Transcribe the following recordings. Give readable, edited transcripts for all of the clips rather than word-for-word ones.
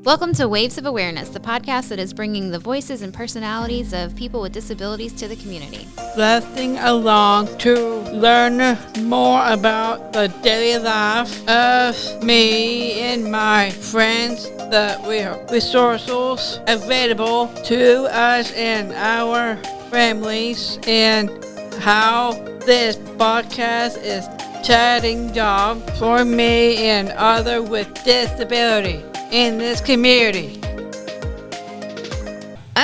Welcome to Waves of Awareness, the podcast that is bringing the voices and personalities of people with disabilities to the community. Listening along to learn more about the daily life of me and my friends, the resources available to us and our families, and how this podcast is chatting job for me and others with disability in this community.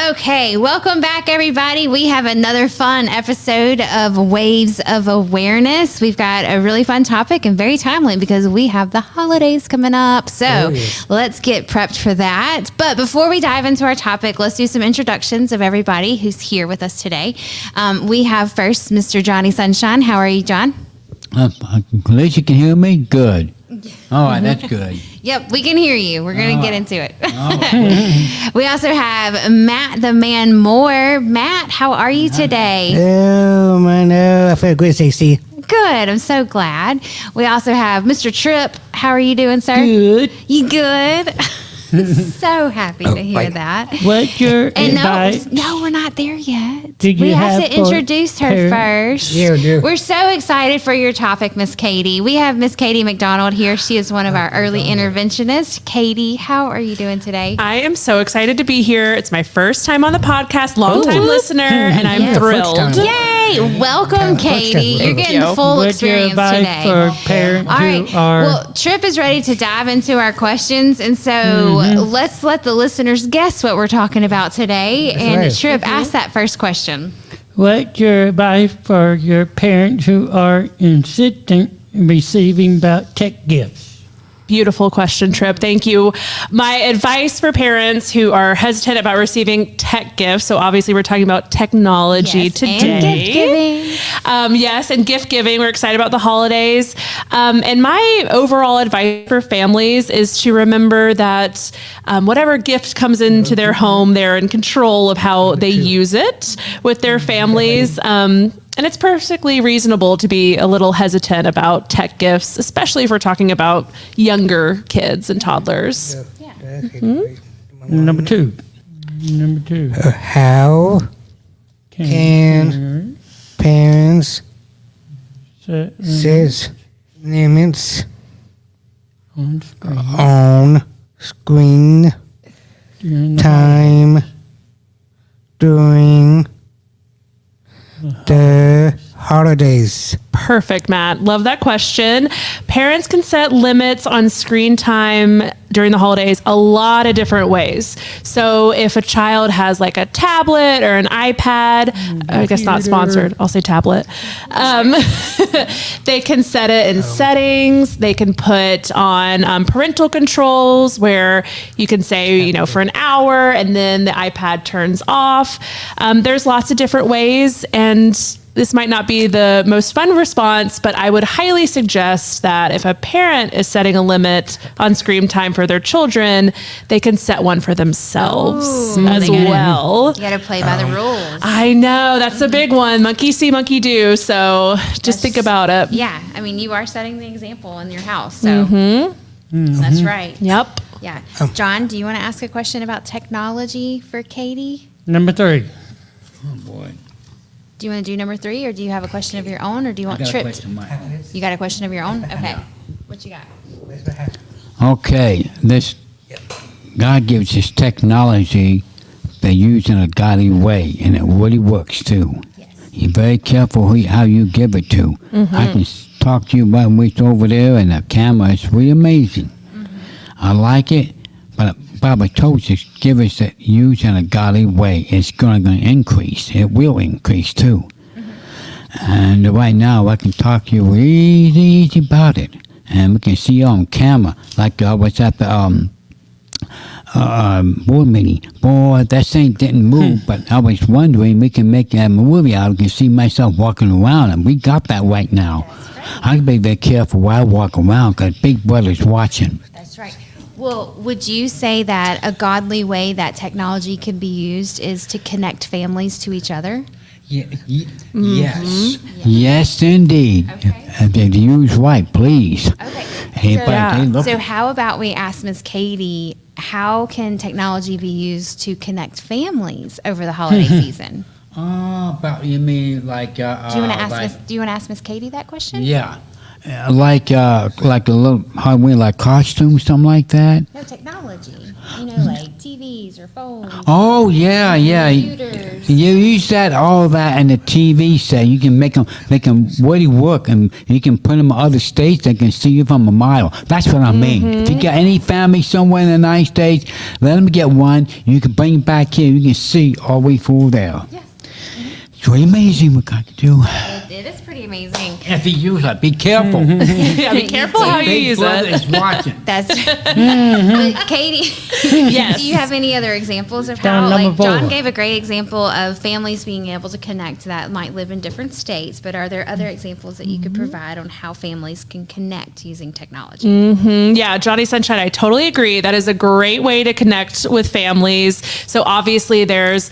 Okay, welcome back, everybody. We have another fun episode of Waves of Awareness. We've got a really fun topic and very timely because we have the holidays coming up. So let's get prepped for that. But before we dive into our topic, let's do some introductions of everybody who's here with us today. We have first Mr. Johnny Sunshine. How are you, John? At least you can hear me? Good. All right, that's good. Yep, we can hear you. We're going to get into it. We also have Matt the Man Moore. Matt, how are you today? Oh, man, I feel great, Staci. Good. I'm so glad. We also have Mr. Tripp. How are you doing, sir? Good. You good? So happy to hear that. What's your advice? No, we're not there yet. Did you We have to have for introduce her parents? first. Yeah. We're so excited for your topic, Miss Katie. We have Miss Katie McDonald here. She is one of our early interventionists. Katie, how are you doing today? I am so excited to be here. It's my first time on the podcast, long-time listener, and I'm Yeah. thrilled. First time. Yay! Welcome, Katie. You're getting the full What's your experience advice today. for parents All right. who are... Well, Tripp is ready to dive into our questions, and so let's let the listeners guess what we're talking about today. And right. Tripp, ask that first question. What's your advice for your parents who are insistent in receiving about tech gifts? Beautiful question, Tripp. Thank you. My advice for parents who are hesitant about receiving tech gifts, so obviously we're talking about technology Yes, today. and gift giving. Yes, and gift giving. We're excited about the holidays. And my overall advice for families is to remember that whatever gift comes into their home, they're in control of how they use it with their families. And it's perfectly reasonable to be a little hesitant about tech gifts, especially if we're talking about younger kids and toddlers. Number two. How can parents set limits on screen time during the holidays? Perfect, Matt. Love that question. Parents can set limits on screen time during the holidays a lot of different ways. So if a child has like a tablet or an iPad, I guess not sponsored, I'll say tablet, they can set it in settings. They can put on parental controls where you can say, for an hour and then the iPad turns off. There's lots of different ways, and this might not be the most fun response, but I would highly suggest that if a parent is setting a limit on screen time for their children, they can set one for themselves as well. You got to play by the rules. I know, that's a big one. Monkey see, monkey do. So just think about it. Yeah. I mean, you are setting the example in your house. So that's right. Yep. Yeah. John, do you want to ask a question about technology for Katie? Number three. Oh, boy. Do you want to do number 3, or do you have a question of your own, or do you want Tripp? You got a question of your own? Okay. What you got? Okay, God gives us technology they use in a godly way, and it really works too. Yes. You're very careful how you give it to. I can talk to you about what's over there, and the camera is really amazing. I like it, but Bible told us, give us that use in a godly way. It's going to increase. It will increase too. And right now, I can talk to you easy about it. And we can see you on camera. Like I was at the board meeting. Boy, that thing didn't move, but I was wondering, we can make that movie out. I can see myself walking around, and we got that right now. I can be very careful while I walk around because Big Brother's watching. That's right. Well, would you say that a godly way that technology can be used is to connect families to each other? Yes. Yes, indeed. Okay. And they use right, please. Okay. Hey, but they look- So how about we ask Miss Katie, how can technology be used to connect families over the holiday season? About you mean like? Do you want to ask Miss Katie that question? Yeah, like a little Halloween like costume, something like that. No, technology. Like TVs or phones. Oh yeah. Computers. You use all that in the TV set. You can make them really work, and you can put them in other states. They can see you from a mile. That's what I mean. If you got any family somewhere in the United States, let them get one. You can bring it back here. You can see all the way through there. Yes. It's really amazing what God can do. It is pretty amazing. If you use it, be careful. Yeah, be careful how you Big use brother it. is watching. That's But Katie, Yes. do you have any other examples of Down how, number like John 4. gave a great example of families being able to connect that might live in different states, but are there other examples that you could provide on how families can connect using technology? Yeah, Johnny Sunshine, I totally agree. That is a great way to connect with families. So obviously there's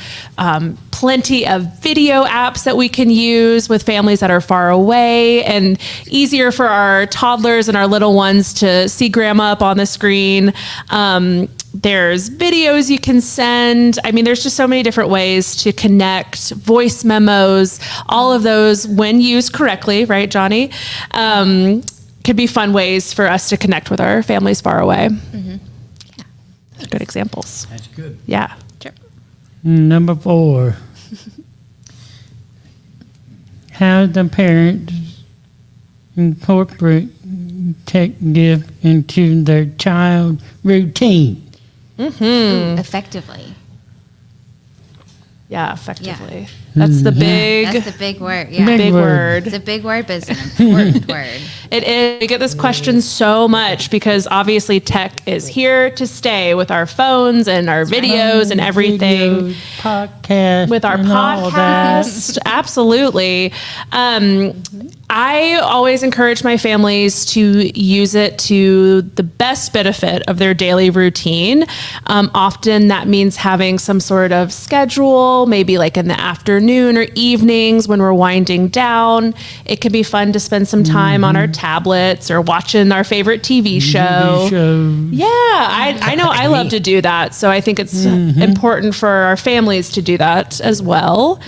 plenty of video apps that we can use with families that are far away, and easier for our toddlers and our little ones to see grandma up on the screen. There's videos you can send. I mean, there's just so many different ways to connect, voice memos, all of those when used correctly, right, Johnny? Could be fun ways for us to connect with our families far away. Good examples. That's good. Yeah. Number 4. How the parents incorporate tech gift into their child routine. Effectively. Yeah, effectively. That's the big, That's the big word. Yeah. Big big word. word. It's a big word, but it's an important word. It is. We get this question so much because obviously tech is here to stay with our phones and our videos and everything. Videos, podcast, With our and all that. podcast. Absolutely. I always encourage my families to use it to the best benefit of their daily routine. Often that means having some sort of schedule, maybe like in the afternoon or evenings when we're winding down. It can be fun to spend some time on our tablets or watching our favorite TV show. Yeah, I know I love to do that. So I think it's important for our families to do that as well.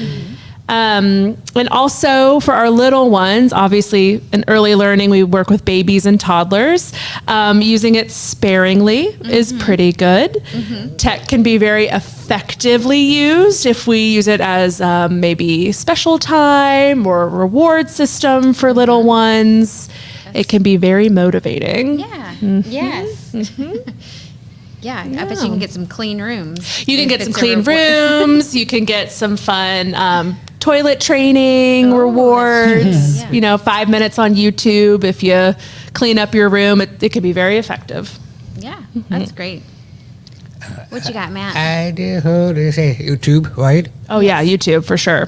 And also for our little ones, obviously in early learning, we work with babies and toddlers. Using it sparingly is pretty good. Tech can be very effectively used if we use it as maybe special time or a reward system for little ones. It can be very motivating. Yeah. Yes. Yeah, I bet you can get some clean rooms. You can if get some it's a clean reward. rooms. You can get some fun toilet training rewards. Yeah. 5 minutes on YouTube if you clean up your room. It can be very effective. Yeah, that's great. What you got, Matt? I do heard they say YouTube, right? Oh yeah, YouTube for sure.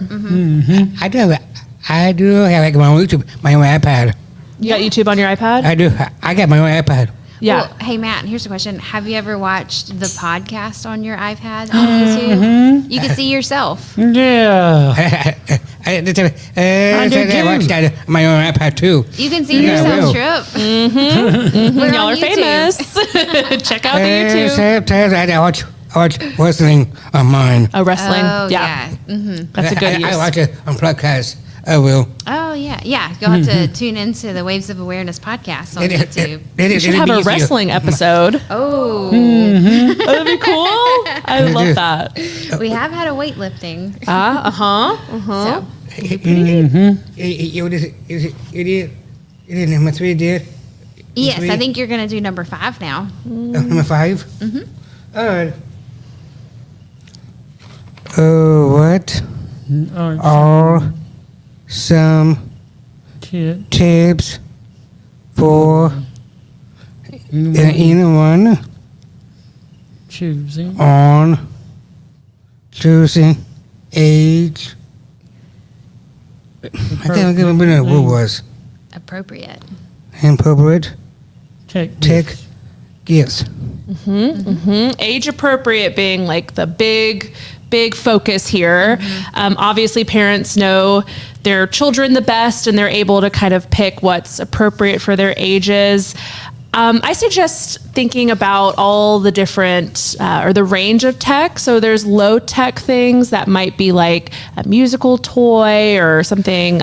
I do have like my own YouTube, my own iPad. You got YouTube on your iPad? I do. I got my own iPad. Yeah. Well, hey, Matt, here's a question. Have you ever watched the podcast on your iPad on YouTube? You can see yourself. Yeah. I do watched that on my own iPad too. You can see Yeah, I will. yourself, Tripp. We're Y'all on are YouTube. famous. Check out the YouTube. Sometimes I watch wrestling on mine. Oh, wrestling. Oh, yeah. yeah. That's a good use. I watch it on podcast. I will. Oh, yeah. Yeah. You'll have to tune into the Waves of Awareness podcast on YouTube. You should have a wrestling episode. Oh, That'd be cool. I love that. we have had a weightlifting. Uh-huh. So, It is number 3, dear. yes, I Three. think you're going to do number 5 now. Number 5. All right. What are some tips for anyone Choosing. on choosing age? I think I'll give a bit of what was Appropriate. appropriate Tech. tech gifts. Age appropriate being like the big focus here. Obviously, parents know their children the best, and they're able to kind of pick what's appropriate for their ages. I suggest thinking about all the different or the range of tech. So there's low tech things that might be like a musical toy or something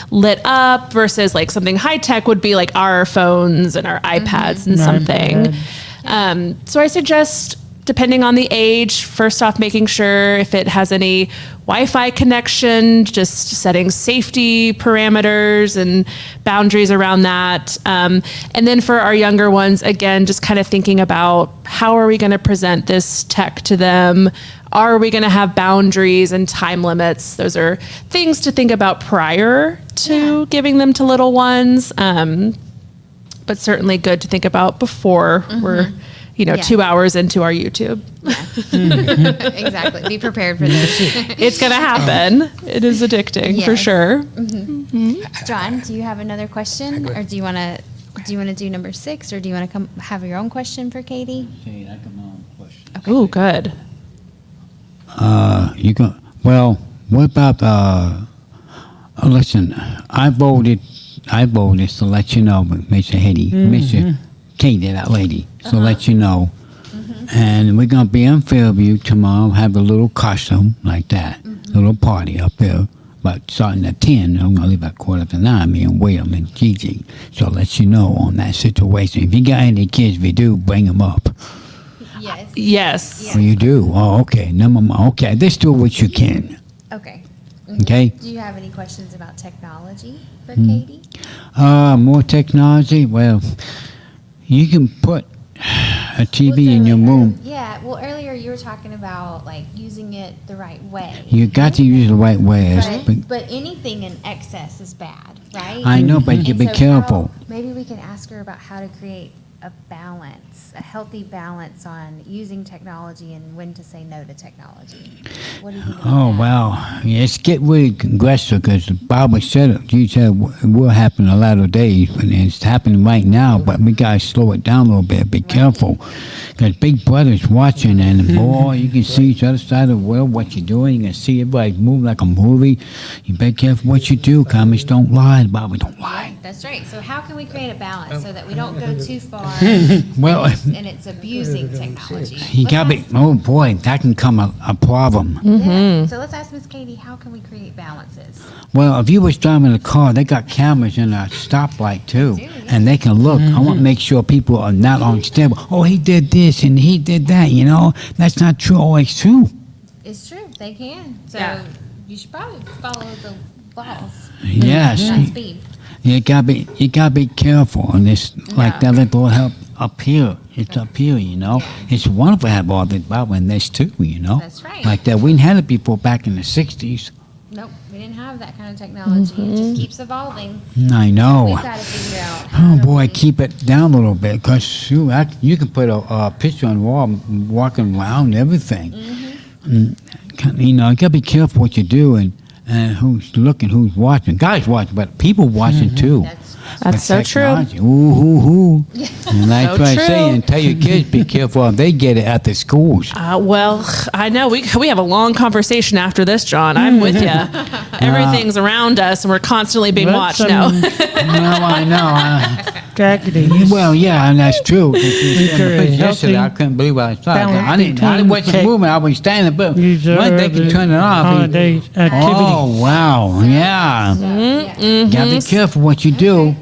lit up versus like something high tech would be like our phones and our iPads and something. So I suggest, depending on the age, first off, making sure if it has any Wi-Fi connection, just setting safety parameters and boundaries around that. And then for our younger ones, again, just kind of thinking about how are we going to present this tech to them? Are we going to have boundaries and time limits? Those are things to think about prior to giving them to little ones. But certainly good to think about before we're 2 hours into our YouTube. Exactly. Be prepared for this. It's going to happen. It is addicting for sure. John, do you have another question, or do you want to do number 6, or do you want to come have your own question for Katie? Ooh, good. What about listen, I voted to let you know, Mr. Hetty, Mr. Katie, that lady. So let you know. And we're going to be in Fairview tomorrow, have a little costume like that, little party up there. But starting at 10, I'm going to leave at 8:45, me and William and Gigi. So I'll let you know on that situation. If you got any kids, if you do, bring them up. Yes. Oh, you do? Oh, okay. Okay, just do what you can. Okay. Okay? Do you have any questions about technology for Katie? More technology? Well, you can put a TV in your room. Yeah. Well, earlier you were talking about like using it the right way. You got to use it the right way. But anything in excess is bad, right? I know, but you be careful. Maybe we can ask her about how to create a balance, a healthy balance on using technology and when to say no to technology. What do you think about that? Wow. Yeah, it's get really aggressive because the Bible said it. You said it will happen a lot of days, but it's happening right now. But we got to slow it down a little bit. Be careful. Because Big Brother's watching, and boy, you can see each other side of the world, what you're doing. You can see everybody move like a movie. You be careful what you do. Comments don't lie. The Bible don't lie. That's right. So how can we create a balance so that we don't go too far Well, and it's abusing technology? you got to be, oh boy, that can come a problem. Yeah. So let's ask Miss Katie, how can we create balances? Well, if you was driving a car, they got cameras in a stoplight too, They do, yeah. and they can look. I want to make sure people are not on stable. Oh, he did this and he did that. You know, that's not true. Always true. It's true. They can. So Yeah. you should probably follow the laws. Yes, Not speed. you gotta be careful on this. Like that little help up here. It's up here. You know, it's wonderful to have all this Bible in this too. You know, That's right. Like that, we didn't have it before back in the '60s. Nope, we didn't have that kind of technology. It just keeps evolving. I know. We've got to figure out. how Oh to boy, really- keep it down a little bit, cause you can put a picture on the wall, walking around and everything. You know, you gotta be careful what you do and who's looking, who's watching. Guys watching, but people watching too. That's so true. Technology. Ooh. And I So try to say true. and tell your kids, be careful if they get it at the schools. Well, I know we have a long conversation after this, John. I'm with you. Everything's around us, and we're constantly being watched. No, No, I know. Jackety. Well, yeah, and that's true. 'Cause Encourage yesterday, I healthy couldn't believe what I saw. balance I between wasn't tech moving. I was standing, but user one they can turn it off. holidays activity. Oh, wow. Yeah. Gotta be careful what you do.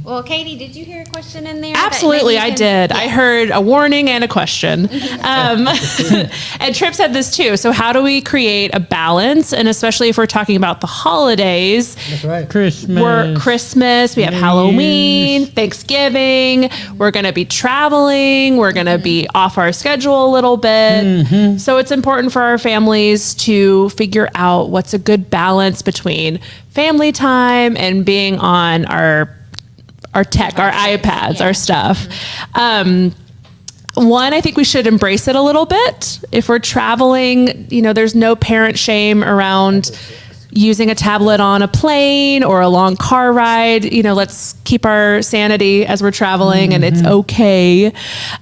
Well, Katie, did you hear a question in there? that absolutely, maybe I you can- did. I heard a warning and a question. And Tripp said this too. So, how do we create a balance? And especially if we're talking about the holidays, That's right. Christmas. we're Christmas, we have New Halloween, Year's. Thanksgiving, we're going to be traveling, we're going to be off our schedule a little bit. So it's important for our families to figure out what's a good balance between family time and being on our tech, our iPads, our stuff. One, I think we should embrace it a little bit. If we're traveling, there's no parent shame around using a tablet on a plane or a long car ride, let's keep our sanity as we're traveling, and it's okay.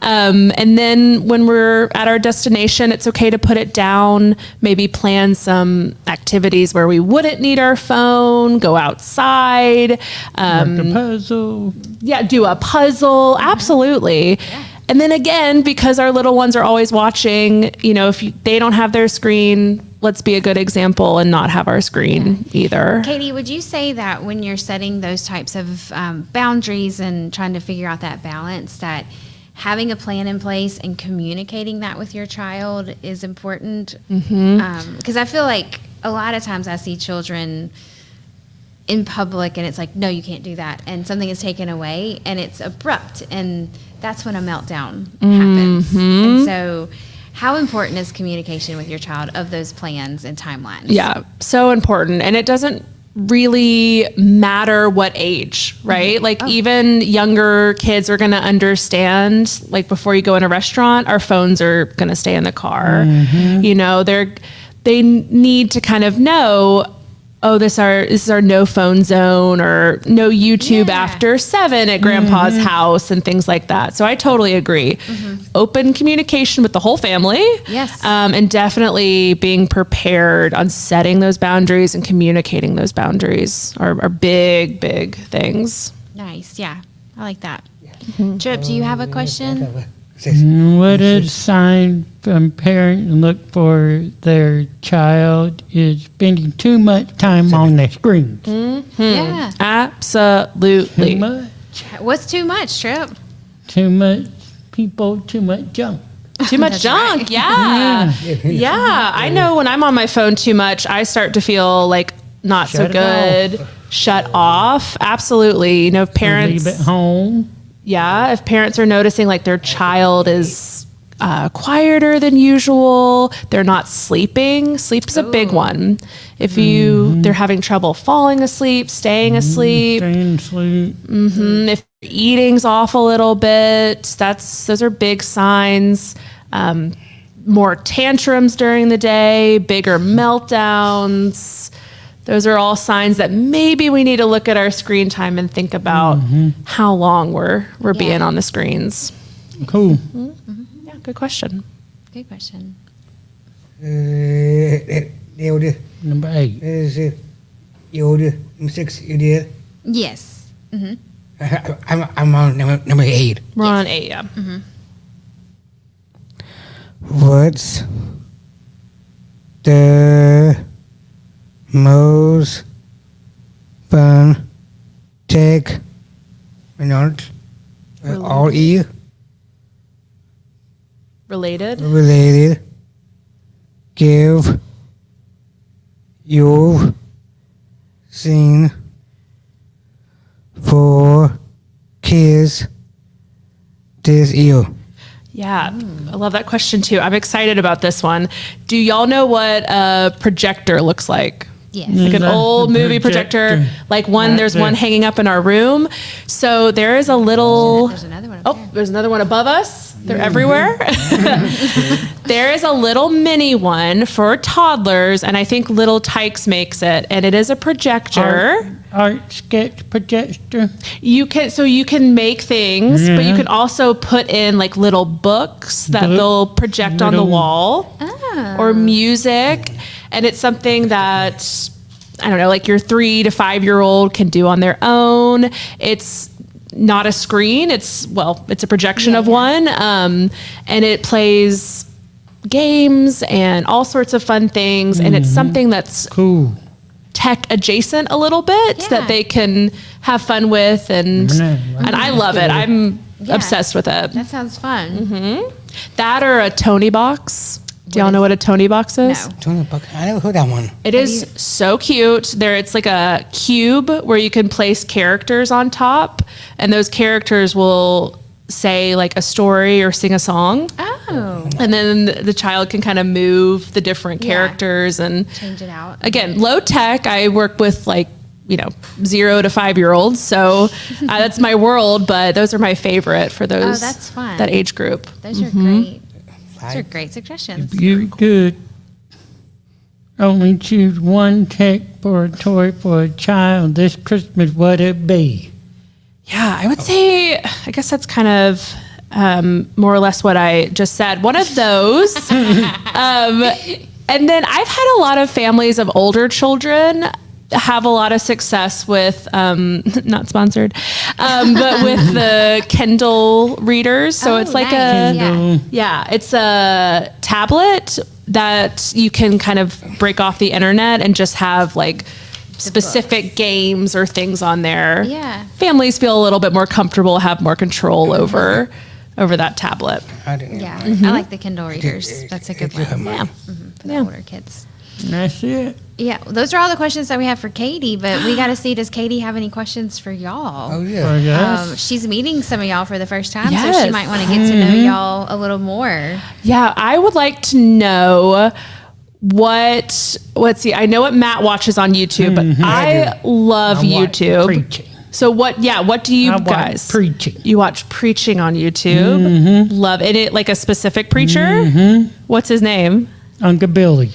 And then when we're at our destination, it's okay to put it down, maybe plan some activities where we wouldn't need our phone, go outside. The puzzle. Yeah, do a puzzle. Absolutely. Yeah. And then again, because our little ones are always watching, if they don't have their screen, let's be a good example and not have our screen either. Katie, would you say that when you're setting those types of boundaries and trying to figure out that balance, that having a plan in place and communicating that with your child is important? Because I feel like a lot of times I see children in public and it's like, no, you can't do that. And something is taken away and it's abrupt. And that's when a meltdown happens. And so how important is communication with your child of those plans and timelines? Yeah, so important. And it doesn't really matter what age, right? Even younger kids are going to understand, before you go in a restaurant, our phones are going to stay in the car. They need to kind of know, oh, this is our no phone zone, or no YouTube after 7 at grandpa's house, and things like that. So I totally agree. Open communication with the whole family. Yes. And definitely being prepared on setting those boundaries and communicating those boundaries are big, big things. Nice. Yeah. I like that. Tripp, do you have a question? What is sign from parents look for their child is spending too much time on the screens? Yeah. Absolutely. Too much. What's too much, Tripp? Too much people, too much junk. Too much junk. Yeah. Yeah. I know when I'm on my phone too much, I start to feel like not so good. Shut off. Absolutely. If parents leave it home. Yeah, if parents are noticing their child is quieter than usual, they're not sleeping. Sleep is a big one. If they're having trouble falling asleep, staying asleep, if eating's off a little bit, those are big signs. More tantrums during the day, bigger meltdowns. Those are all signs that maybe we need to look at our screen time and think about how long we're being on the screens. Cool. Yeah, good question. Good question. Number 8. Number 6, you did? Yes. I'm on number 8. We're on 8, yeah. What's the most fun technology related give you've seen for kids this year? Yeah, I love that question too. I'm excited about this one. Do y'all know what a projector looks like? Yes. Like an old movie projector, there's one hanging up in our room. So there is a little, There's another one up there. there's another one above us. They're everywhere. There is a little mini one for toddlers, and I think Little Tykes makes it, and it is a projector. Art sketch projector. You can make things, but you can also put in little books that they'll project on the wall, or music. And it's something that, I don't know, your 3 to 5 year old can do on their own. It's not a screen. It's a projection of one. And it plays games and all sorts of fun things. And it's something that's cool, tech adjacent a little bit that they can have fun with. And I love it. I'm obsessed with it. That sounds fun. That or a Tony box. Do y'all know what a Tony box is? No. I never heard that one. It is so cute. It's like a cube where you can place characters on top, and those characters will say a story or sing a song. Oh. And then the child can kind of move the different characters and Change it out. Again, low tech. I work with 0 to 5 year olds. So that's my world, but those are my favorite for those. Oh, that's fun. That age group. Those are great. Those are great suggestions. You're good. only choose one tech for a toy for a child this Christmas, what it be? Yeah, I would say, I guess that's kind of more or less what I just said. One of those. And then I've had a lot of families of older children have a lot of success with, not sponsored, but with the Kindle readers. So it's like nice. it's a tablet that you can kind of break off the internet and just have like specific games or things on there. Yeah. Families feel a little bit more comfortable, have more control over that tablet. I didn't Yeah, know. I like the Kindle readers. That's a good one. Yeah. For the older kids. And that's it. Yeah, those are all the questions that we have for Katie, but we got to see, does Katie have any questions for y'all? Oh, For yeah. us. She's meeting some of y'all for the first time, so Yes. she might want to get to know y'all a little more. Yeah, I would like to know let's see, I know what Matt watches on YouTube, but I love I watch YouTube. preaching. So what do you I watch guys? preaching. You watch preaching on YouTube? Love it. Like a specific preacher? What's his name? Uncle Billy.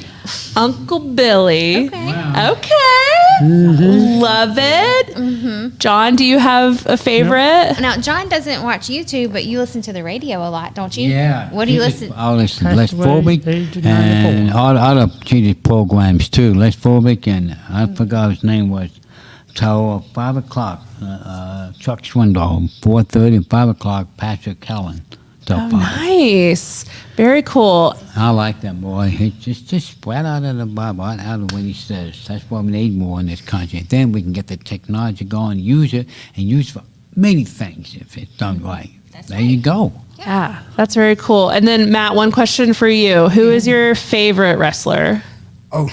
Uncle Billy. Okay. Okay. Love it. John, do you have a favorite? Now, John doesn't watch YouTube, but you listen to the radio a lot, don't you? Yeah. What do you listen? I listen to That's Les the way Phobic they do and 94. all the other Jesus programs too. Les Phobic and I forgot his name was. Till 5 o'clock, Chuck Swindoll, 4:30 and 5 o'clock, Patrick Helen. Oh, nice. Very cool. I like that boy. He's just right out of the Bible, right out of what he says. That's what we need more in this country. Then we can get the technology going, use it, and use it for many things if it's done right. There you go. Yeah, that's very cool. And then, Matt, one question for you. Who is your favorite wrestler? Oh,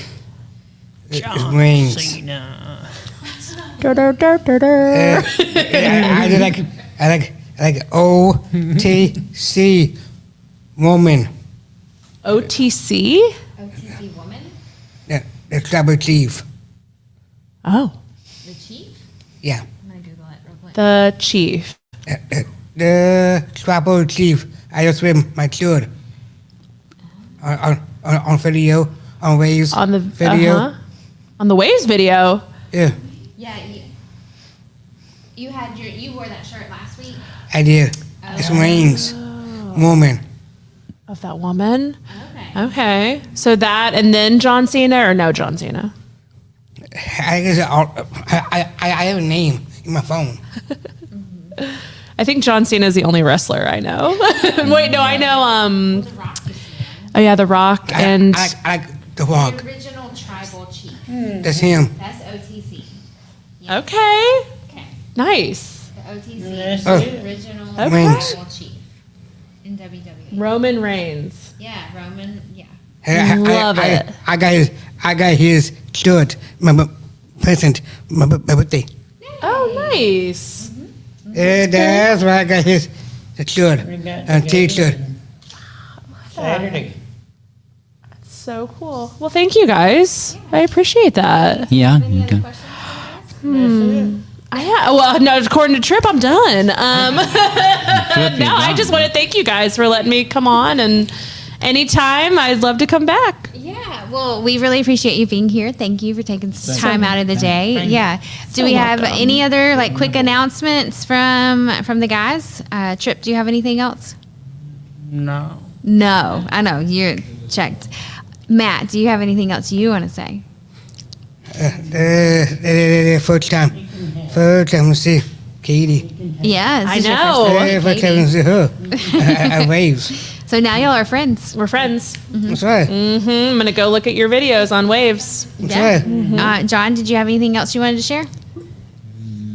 it rings. Cena. I like OTC woman. OTC? OTC woman? Yeah, the double chief. Oh, The chief? Yeah, I'm going to Google it real quick. the chief. the trouble chief. I just with my kid on video on waves On the video. On the Waves video. Yeah, Yeah, you wore that shirt last week. I did. It's rings woman. Of that woman. Okay. Okay. So that, and then John Cena, or no John Cena? I guess I have a name in my phone. I think John Cena is the only wrestler I know. Wait, no, I know. The Rock used to be Oh yeah, The Rock and I like the walk. the original tribal chief. That's him. That's OTC. okay, Okay. nice. The OTC That's is Oh. the original Wings. tribal chief in WWE. Roman Reigns. Yeah, Roman. Yeah. Love it. I got his shirt. My present. My birthday. Oh, nice. That's why I got his shirt We got and T-shirt. Saturday. So cool. Well, thank you guys. I appreciate that. Yeah. Any other okay. questions? Well, no, according to Tripp, I'm done. No, I just want to thank you guys for letting me come on, and anytime I'd love to come back. Yeah. Well, we really appreciate you being here. Thank you for taking some time out of the day. Thank you. Yeah. Do we have any other like quick announcements from the guys? Tripp, do you have anything else? No. No. I know you're checked. Matt, do you have anything else you want to say? The first time to see Katie. Yeah. I this is your know. first time with First time to Katie. see her. I waves. So now y'all are friends. We're friends. That's right. I'm gonna go look at your videos on Waves. That's right. John, did you have anything else you wanted to share?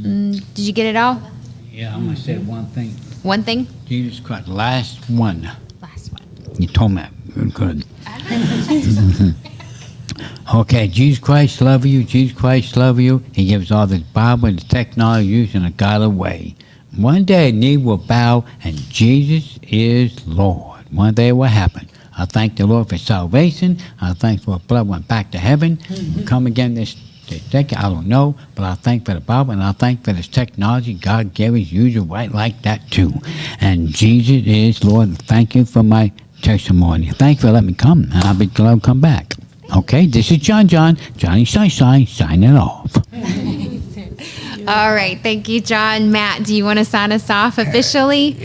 Did you get it all? Yeah, I'm gonna say one thing. One thing? Jesus Christ, last one. Last one. You told me. Good. Okay, Jesus Christ love you. Jesus Christ love you. He gives all this Bible and technology using a godly way. One day, knee will bow, and Jesus is Lord. One day it will happen. I thank the Lord for salvation. I thank for blood went back to heaven. Come again this decade, I don't know, but I thank for the Bible, and I thank for this technology God gave us. Use it right like that too. And Jesus is Lord. Thank you for my testimony. Thank you for letting me come, and I'll be glad to come back. Okay, this is Johnny Sunshine, signing off. All right. Thank you, John. Matt, do you want to sign us off officially?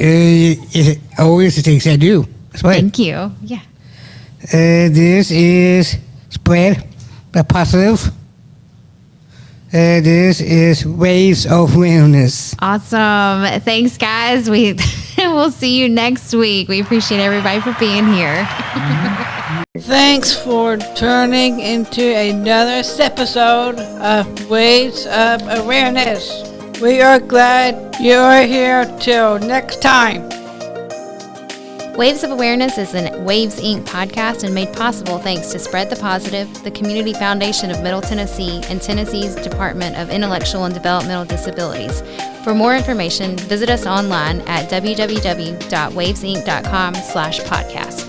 Always the things I do. That's right. Thank you. Yeah. This is spread the positive. This is Waves of Awareness. Awesome. Thanks, guys. We'll see you next week. We appreciate everybody for being here. Thanks for turning into another episode of Waves of Awareness. We are glad you are here till next time. Waves of Awareness is a Waves Inc. podcast and made possible thanks to Spread the Positive, the Community Foundation of Middle Tennessee, and Tennessee's Department of Intellectual and Developmental Disabilities. For more information, visit us online at www.wavesinc.com/podcast.